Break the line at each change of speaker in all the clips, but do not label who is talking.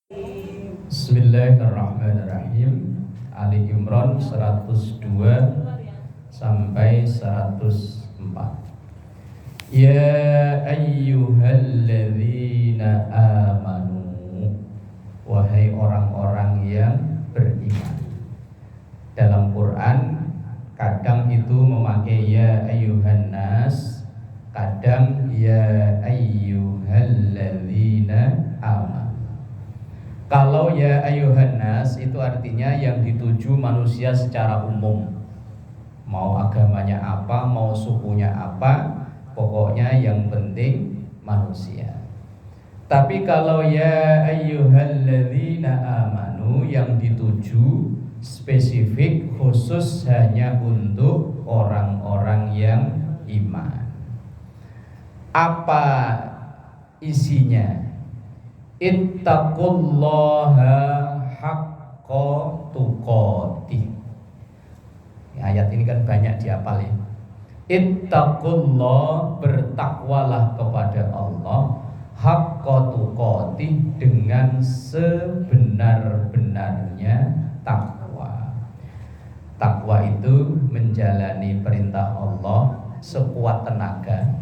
Bismillahirrahmanirrahim. Ali Imran 102 sampai 104. Ya ayyuhalladzina amanu, wahai orang-orang yang beriman. Dalam Quran kadang itu memakai ya ayyuhan nas, kadang ya ayyuhalladzina amanu. Kalau ya ayyuhan nas itu artinya yang dituju manusia secara umum. Mau agamanya apa, mau sukunya apa, pokoknya yang penting manusia. Tapi kalau ya ayyuhalladzina amanu yang dituju spesifik khusus hanya untuk orang-orang yang iman. Apa isinya? Ittaqullaha haqqa tuqatih. Ayat ini kan banyak dihafal ya. Ittaqullah, bertakwalah kepada Allah, haqqa tuqatih, dengan sebenar-benarnya takwa. Takwa itu menjalani perintah Allah sekuat tenaga,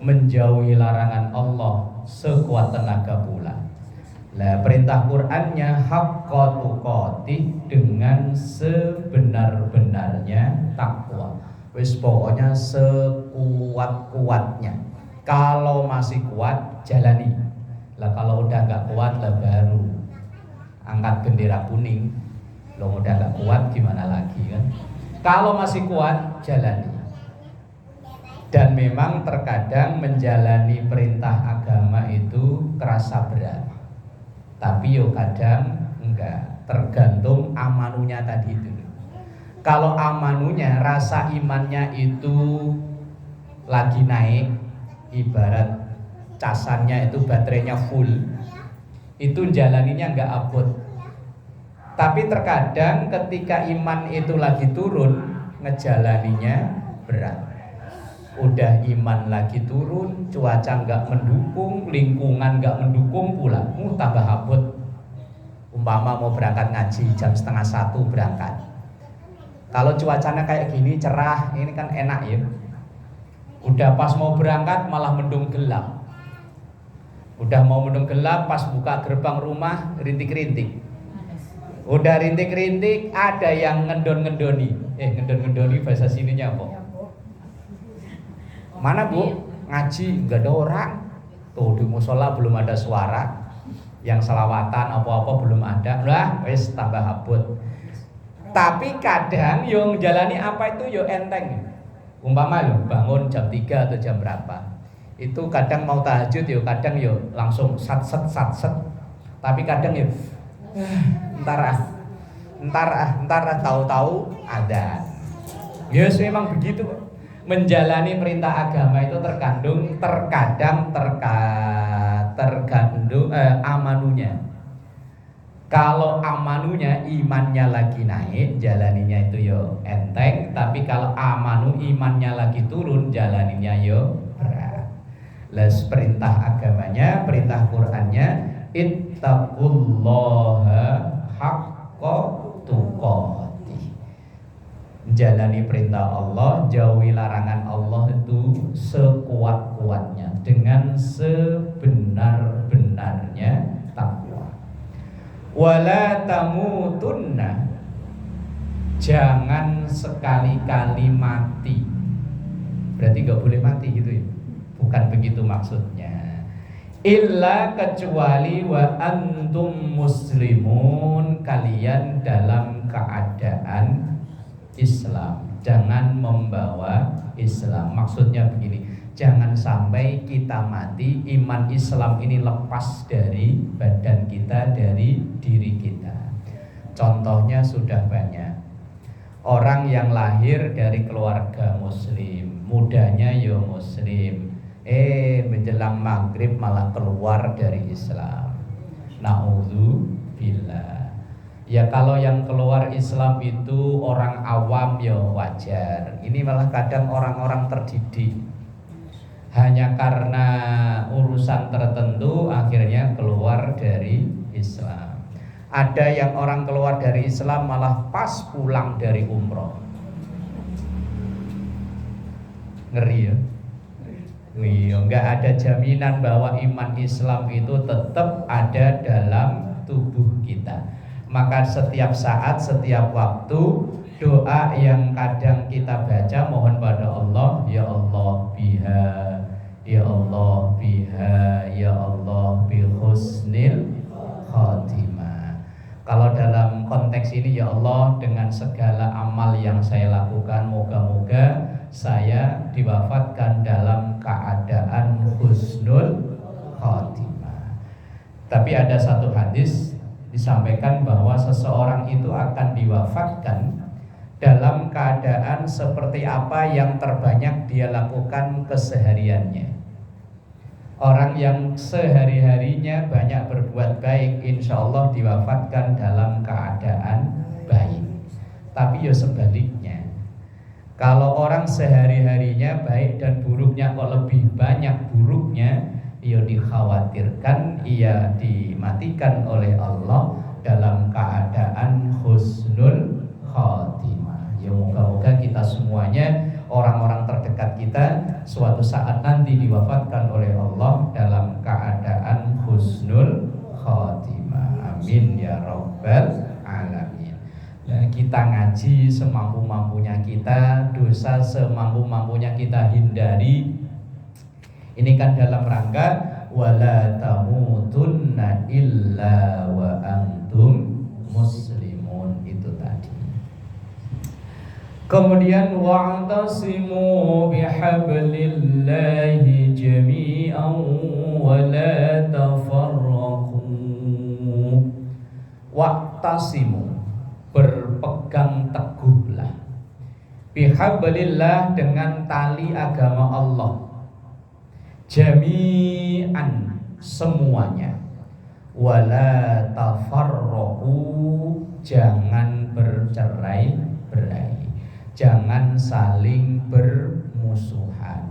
menjauhi larangan Allah sekuat tenaga pula. Lah perintah Qur'annya haqqa tuqatih, dengan sebenar-benarnya takwa. Wis pokoknya sekuat-kuatnya. Kalau masih kuat jalani. Lah kalau udah enggak kuat lah baru angkat bendera kuning. Lo udah enggak kuat gimana lagi kan? Kalau masih kuat jalani. Dan memang terkadang menjalani perintah agama itu kerasa berat. Tapi yo kadang enggak, tergantung amanunya tadi itu. Kalau amanunya, rasa imannya itu lagi naik, ibarat casannya itu baterainya full, itu jalaninya enggak abot. Tapi terkadang ketika iman itu lagi turun, ngejalaninya berat. Udah iman lagi turun, cuaca nggak mendukung, lingkungan nggak mendukung pula, tambah abot. Umpama mau berangkat ngaji jam 12:30 berangkat. Kalau cuacanya kayak gini cerah, ini kan enak ya. Udah pas mau berangkat malah mendung gelap. Udah mau mendung gelap, pas buka gerbang rumah rintik-rintik. Udah rintik-rintik, ada yang ngendon-ngendoni. Ngendon-ngendoni bahasa sininya apa? Mana bu? Ngaji nggak ada orang. Tuh di musola belum ada suara. Yang selawatan apa-apa belum ada. Lah, wes tambah abot. Tapi kadang yang jalani apa itu yo enteng. Umpama lo bangun jam 3 atau jam berapa. Itu kadang mau tahajud yo, kadang yo langsung sat-set. Tapi kadang yo entar tahu-tahu ada. Yes, memang begitu. Menjalani perintah agama itu terkandung amanunya. Kalau amanunya, imannya lagi naik, jalaninya itu yo enteng. Tapi kalau amanu, imannya lagi turun, jalaninya yo berat. Les perintah agamanya, perintah Qur'annya, ittaqullaha haqqa tuqatih. Jalani perintah Allah, jauhi larangan Allah itu sekuat-kuatnya, dengan sebenar-benarnya takwa. Wala tamutunna, jangan sekali-kali mati. Berarti gak boleh mati gitu ya? Bukan begitu maksudnya. Illa, kecuali wa antum muslimun, kalian dalam keadaan Islam, jangan membawa Islam. Maksudnya begini, jangan sampai kita mati iman Islam ini lepas dari badan kita, dari diri kita. Contohnya sudah banyak. Orang yang lahir dari keluarga muslim, mudanya yo muslim, menjelang maghrib malah keluar dari Islam. Na'udzubillah. Ya kalau yang keluar Islam itu orang awam ya wajar. Ini malah kadang orang-orang terdidik. Hanya karena urusan tertentu akhirnya keluar dari Islam. Ada yang orang keluar dari Islam malah pas pulang dari umroh. Ngeri ya. Iya, nggak ada jaminan bahwa iman Islam itu tetap ada dalam tubuh kita. Maka setiap saat, setiap waktu, doa yang kadang kita baca mohon pada Allah, ya Allah biha, ya Allah biha, ya Allah bi husnil khatimah. Kalau dalam konteks ini, ya Allah, dengan segala amal yang saya lakukan, moga-moga saya diwafatkan dalam keadaan husnul khatimah. Tapi ada satu hadis disampaikan bahwa seseorang itu akan diwafatkan dalam keadaan seperti apa yang terbanyak dia lakukan kesehariannya. Orang yang sehari-harinya banyak berbuat baik, insya Allah diwafatkan dalam keadaan baik. Tapi ya sebaliknya, kalau orang sehari-harinya baik dan buruknya kok lebih banyak buruknya, ia dikhawatirkan ia dimatikan oleh Allah dalam keadaan husnul khatimah. Ya moga-moga kita semuanya, orang-orang terdekat kita, suatu saat nanti diwafatkan oleh Allah dalam keadaan husnul khatimah. Amin ya rabbal alamin. Kita ngaji semampu-mampunya kita, dosa semampu-mampunya kita hindari. Ini kan dalam rangka wala tamutunna illa wa antum muslimun, itu tadi. Kemudian wa'tasimu bihablillahi jami'an wa la tafarraqu. Wa'tasimu, berpegang teguhlah, bihablillah, dengan tali agama Allah, jami'an, semuanya, wala tafarraqu, jangan bercerai-berai, jangan saling bermusuhan.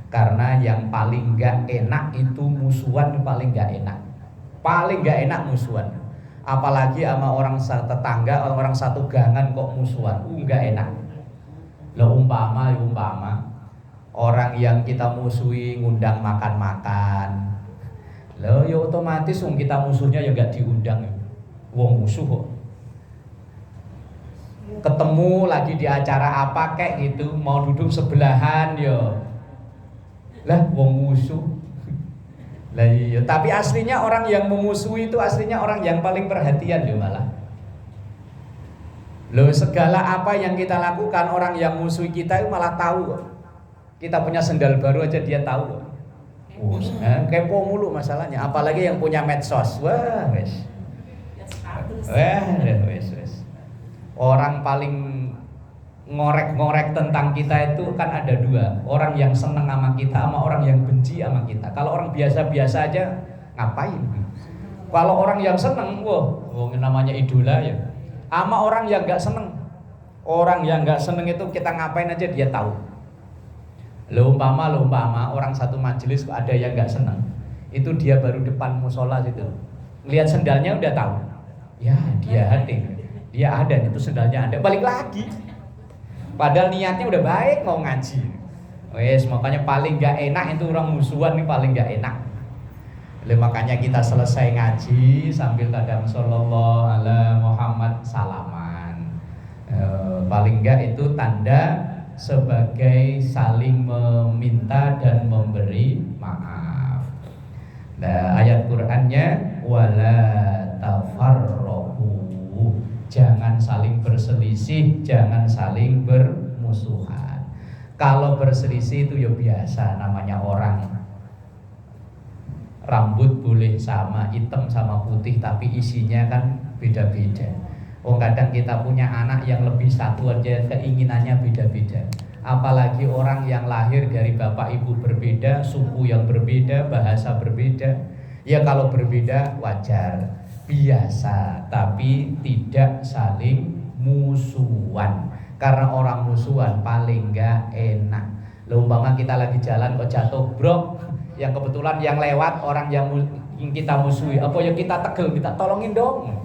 Karena yang paling gak enak itu musuhan, paling gak enak musuhan. Apalagi sama orang tetangga, orang satu gangan kok musuhan, gak enak. Lo umpama orang yang kita musuhi ngundang makan-makan, lo ya otomatis kita musuhnya ya gak diundang. Wong musuh kok. Ketemu lagi di acara apa kayak gitu, mau duduk sebelahan ya, lah wong musuh. Lah iya, tapi aslinya orang yang memusuhi itu aslinya orang yang paling perhatian ya malah. Loh, segala apa yang kita lakukan, orang yang musuhi kita itu malah tahu. Kita punya sendal baru aja dia tahu. Kepo mulu masalahnya, apalagi yang punya medsos. Wah, wes. Orang paling ngorek-ngorek tentang kita itu kan ada dua, orang yang seneng sama kita sama orang yang benci sama kita. Kalau orang biasa-biasa aja ngapain? Kalau orang yang seneng, wah, namanya idola ya. Sama orang yang nggak seneng, orang yang nggak seneng itu kita ngapain aja dia tahu. Lo umpama orang satu majelis ada yang nggak seneng, itu dia baru depan musola situ, lihat sendalnya udah tahu. Ya dia hadir, dia ada itu sendalnya ada, balik lagi. Padahal niatnya udah baik mau ngaji. Wes, makanya paling gak enak itu orang musuhan nih, paling gak enak. Makanya kita selesai ngaji sambil kadang sallallahu ala Muhammad salaman. Paling gak itu tanda sebagai saling meminta dan memberi maaf. Nah, ayat Qur'annya wala tafarraqu, jangan saling berselisih, jangan saling bermusuhan. Kalau berselisih itu ya biasa, namanya orang. Rambut boleh sama, hitam sama putih, tapi isinya kan beda-beda. Kadang kita punya anak yang lebih satu aja keinginannya beda-beda. Apalagi orang yang lahir dari bapak ibu berbeda, suku yang berbeda, bahasa berbeda. Ya kalau berbeda wajar, biasa, tapi tidak saling musuhan. Karena orang musuhan paling gak enak. Umpama kita lagi jalan kok jatuh brok, yang kebetulan yang lewat orang yang kita musuhi, apa ya kita tegel, kita tolongin dong.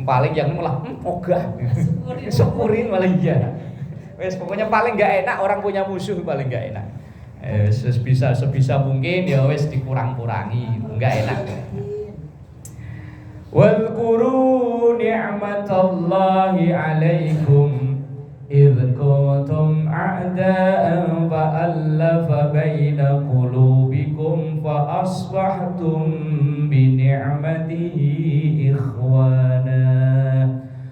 Paling yang malah ogah. Syukurin malah iya. Wes pokoknya paling enggak enak orang punya musuh paling enggak enak. Sebisa mungkin ya wes dikurang-kurangi, enggak enak. Wadhkuru ni'matallahi 'alaikum idh kuntum a'da'an fa'allafa baina qulubikum fa asbahtum bi ni'matihi ikhwana.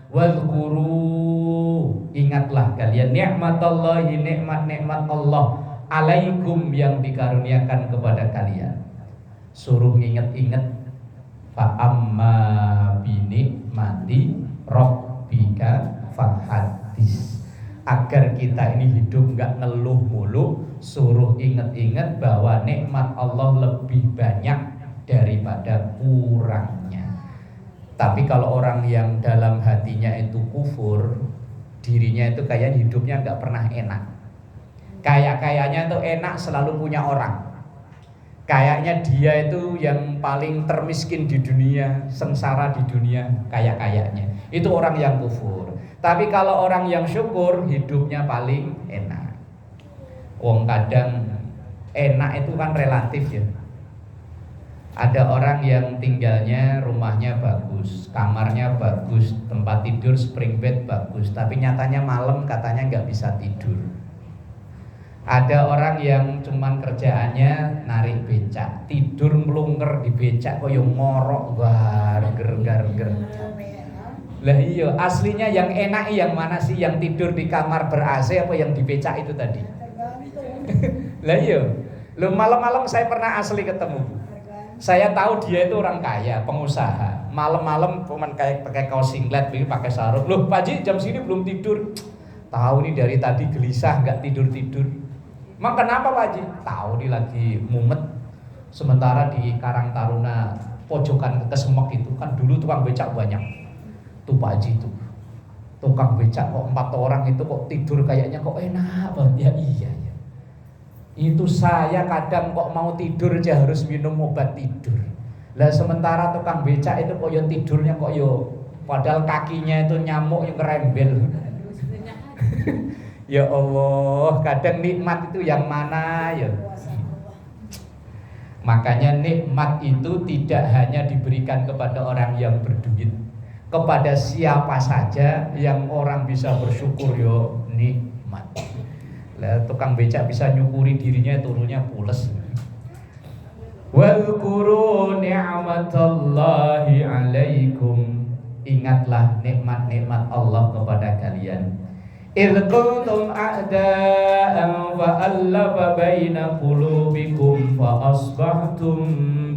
Wadhkuru, ingatlah kalian ni'matallahi, nikmat-nikmat Allah 'alaikum yang dikaruniakan kepada kalian. Suruh ingat-ingat fa amma binikmati rabbika fahadis. Agar kita ini hidup enggak ngeluh mulu, suruh ingat-ingat bahwa nikmat Allah lebih banyak daripada kurangnya. Tapi kalau orang yang dalam hatinya itu kufur, dirinya itu kayak hidupnya enggak pernah enak. Kayaknya itu enak selalu punya orang. Kayaknya dia itu yang paling termiskin di dunia, sengsara di dunia, kayaknya. Itu orang yang kufur. Tapi kalau orang yang syukur, hidupnya paling enak. Wong kadang enak itu kan relatif ya. Ada orang yang tinggalnya rumahnya bagus, kamarnya bagus, tempat tidur spring bed bagus, tapi nyatanya malam katanya nggak bisa tidur. Ada orang yang cuman kerjaannya narik becak, tidur melungker di becak kok yang ngorok gar. Lah iya, aslinya yang enak yang mana sih, yang tidur di kamar ber-AC apa yang di becak itu tadi? Lah iya. Loh malam-malam saya pernah asli ketemu. Saya tahu dia itu orang kaya, pengusaha. Malam-malam cuman kayak pakai kaos singlet, pakai sarung. Loh Pak Ji, jam sini belum tidur. Tahu nih dari tadi gelisah enggak tidur-tidur. Emang kenapa Pak Haji? Tahu nih lagi mumet. Sementara di Karang Taruna pojokan Kesemek itu kan dulu tukang becak banyak. Tuh Pak Haji itu tukang becak kok 4 orang itu kok tidur kayaknya kok enak banget. Ya iya ya. Itu saya kadang kok mau tidur aja harus minum obat tidur. Lah sementara tukang becak itu kok yo tidurnya kok yo padahal kakinya itu nyamuk yang kerembel. Ya Allah, kadang nikmat itu yang mana ya? Makanya nikmat itu tidak hanya diberikan kepada orang yang berduit, kepada siapa saja yang orang bisa bersyukur yo nikmat. Lah tukang becak bisa nyukuri dirinya turunnya pules. Wadhkuru ni'matallahi 'alaikum, ingatlah nikmat-nikmat Allah kepada kalian. Idh kuntum a'da'an fa'allafa baina qulubikum fa asbahtum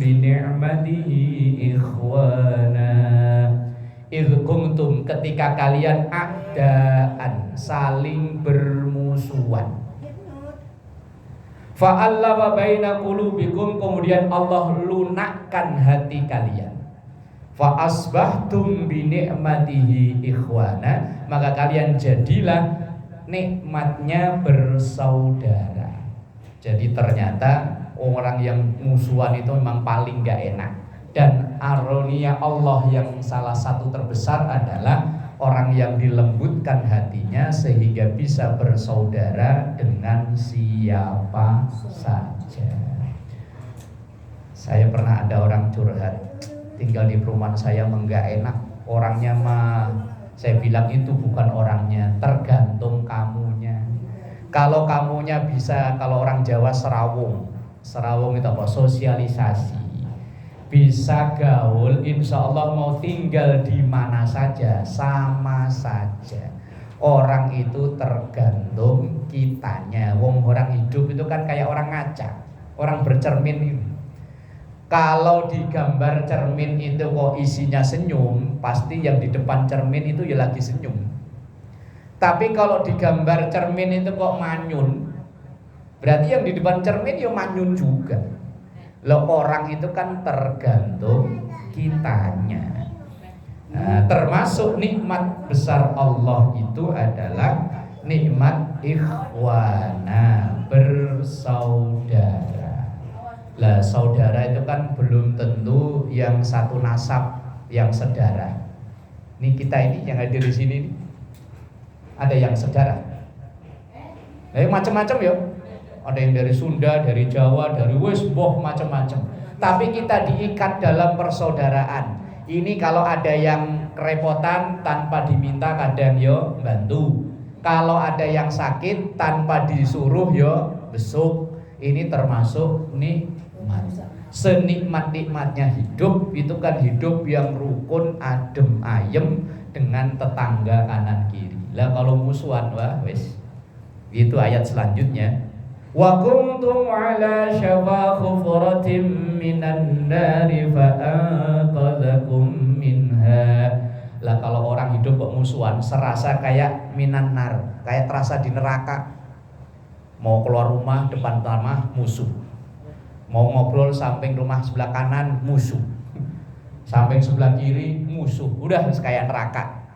bi ni'matihi ikhwana. Idh kuntum, ketika kalian a'da'an, saling bermusuhan. Fa'allafa baina qulubikum, kemudian Allah lunakkan hati kalian. Fa asbahtum bi ni'matihi ikhwana, maka kalian jadilah nikmatnya bersaudara. Jadi ternyata orang yang musuhan itu memang paling gak enak. Dan aronia Allah yang salah satu terbesar adalah orang yang dilembutkan hatinya sehingga bisa bersaudara dengan siapa saja. Saya pernah ada orang curhat, tinggal di perumahan saya enggak enak, orangnya mah saya bilang itu bukan orangnya, tergantung kamunya. Kalau kamunya bisa, kalau orang Jawa serawung itu apa? Sosialisasi, bisa gaul, insya Allah mau tinggal di mana saja sama saja. Orang itu tergantung kitanya. Wong orang hidup itu kan kayak orang ngaca, orang bercermin ini. Kalau di gambar cermin itu kok isinya senyum, pasti yang di depan cermin itu ya lagi senyum. Tapi kalau di gambar cermin itu kok manyun, berarti yang di depan cermin ya manyun juga. Loh orang itu kan tergantung kitanya. Nah, termasuk nikmat besar Allah itu adalah nikmat ikhwana, bersaudara. Lah saudara itu kan belum tentu yang satu nasab, yang sedarah. Ini kita ini yang hadir di sini nih, ada yang saudara. Macam-macam ya. Ada yang dari Sunda, dari Jawa, dari macam-macam. Tapi kita diikat dalam persaudaraan. Ini kalau ada yang kerepotan tanpa diminta kadang yo bantu. Kalau ada yang sakit tanpa disuruh yo besuk. Ini termasuk nikmat. Senikmat-nikmatnya hidup itu kan hidup yang rukun, adem, ayem dengan tetangga kanan kiri. Lah kalau musuhan wes. Itu ayat selanjutnya. Wa kuntum ala syafa khufratin minan nari fa anqadzakum minha. Lah kalau orang hidup kok musuhan serasa kayak minan nar, kayak terasa di neraka. Mau keluar rumah depan rumah musuh. Mau ngobrol samping rumah sebelah kanan musuh, samping sebelah kiri musuh, udah kayak neraka.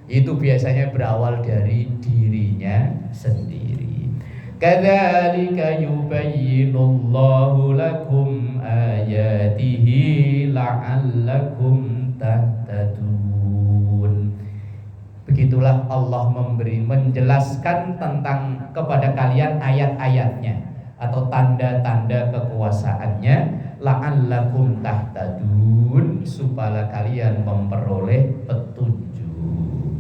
Itu biasanya berawal dari dirinya sendiri. Kadzalika yubayyinullahu lakum ayatihi la'allakum tahtadun. Begitulah Allah menjelaskan tentang kepada kalian ayat-ayatnya atau tanda-tanda kekuasaannya, la'allakum tahtadun, supaya kalian memperoleh petunjuk.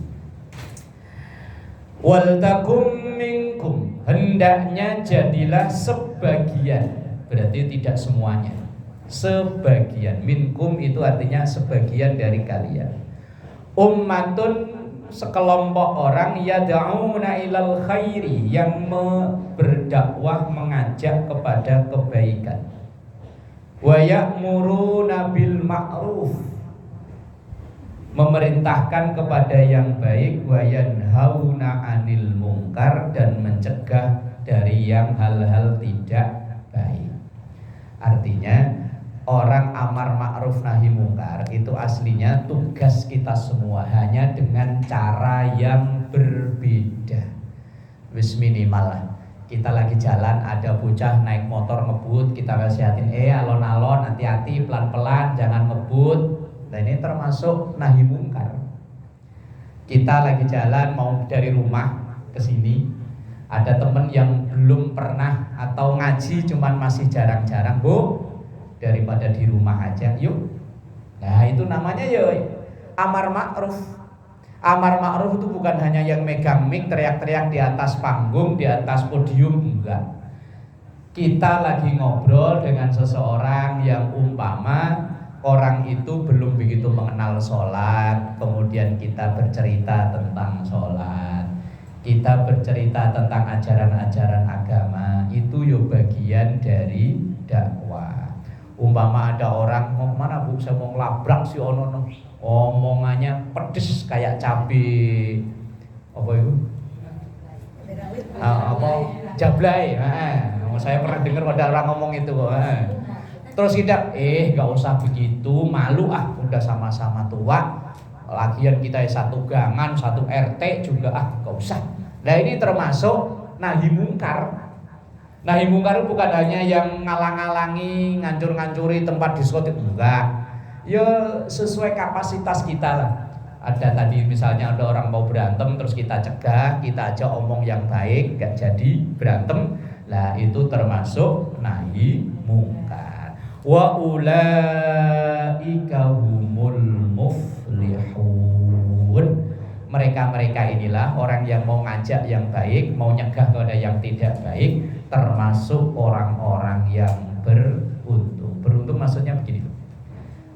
Wal takum minkum, hendaknya jadilah sebagian, berarti tidak semuanya, sebagian. Minkum itu artinya sebagian dari kalian. Ummatun, sekelompok orang, yad'una ilal khairi, yang berdakwah, mengajak kepada kebaikan. Wa ya'muruna bil ma'ruf, memerintahkan kepada yang baik. Wa yanhauna 'anil munkar, dan mencegah dari yang hal-hal tidak baik. Artinya orang amar ma'ruf nahi mungkar itu aslinya tugas kita semua, hanya dengan cara yang berbeda. Wis minimal lah. Kita lagi jalan, ada bocah naik motor ngebut, kita nasihatin, alon-alon, hati-hati, pelan-pelan, jangan ngebut. Nah ini termasuk nahi mungkar. Kita lagi jalan mau dari rumah ke sini, ada temen yang belum pernah atau ngaji cuman masih jarang-jarang, Bu, daripada di rumah aja, yuk. Nah itu namanya ya amar ma'ruf. Amar ma'ruf itu bukan hanya yang megang mic teriak-teriak di atas panggung, di atas podium, enggak. Kita lagi ngobrol dengan seseorang yang umpama orang itu belum begitu mengenal sholat, kemudian kita bercerita tentang sholat, kita bercerita tentang ajaran-ajaran agama, itu ya bagian dari dakwah. Umpama ada orang, mau kemana Bu? Saya mau ngelabrak si ono, omongannya pedes kayak cabai apa itu? Jablay. Saya pernah dengar ada orang ngomong itu kok. Terus kita, gak usah begitu, malu udah sama-sama tua. Lagian kita satu gangan, satu RT juga gak usah. Nah ini termasuk nahi mungkar. Nahi mungkar bukan hanya yang ngalang-ngalangi, ngancur-ngancuri tempat diskotik, enggak. Ya sesuai kapasitas kita lah. Ada tadi misalnya ada orang mau berantem, terus kita cegah, kita ajak omong yang baik, gak jadi berantem. Lah itu termasuk nahi mungkar. Wa ulaika humul muflihun. Mereka-mereka inilah orang yang mau ngajak yang baik, mau nyegah kepada yang tidak baik, termasuk orang-orang yang beruntung. Beruntung maksudnya begini,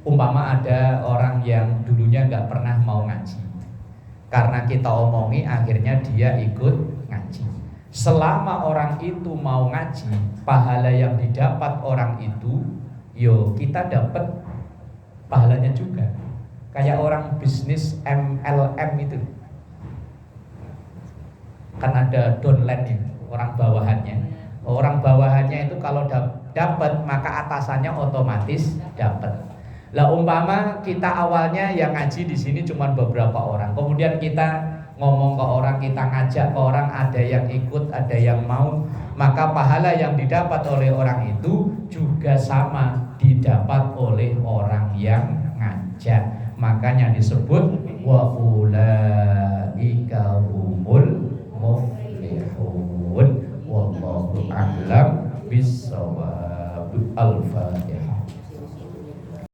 umpama ada orang yang dulunya nggak pernah mau ngaji, karena kita omongi akhirnya dia ikut ngaji. Selama orang itu mau ngaji, pahala yang didapat orang itu, kita dapat pahalanya juga. Kayak orang bisnis MLM itu, kan ada downline orang bawahannya. Orang bawahannya itu kalau dapat, maka atasannya otomatis dapat. Lah umpama kita awalnya yang ngaji di sini cuma beberapa orang, kemudian kita ngomong ke orang, kita ngajak ke orang, ada yang ikut, ada yang mau, maka pahala yang didapat oleh orang itu juga sama didapat oleh orang yang ngajak. makanya disebut wa ulaika humul muflihun. Wallahu a'lam bissawab. Al-Fatihah.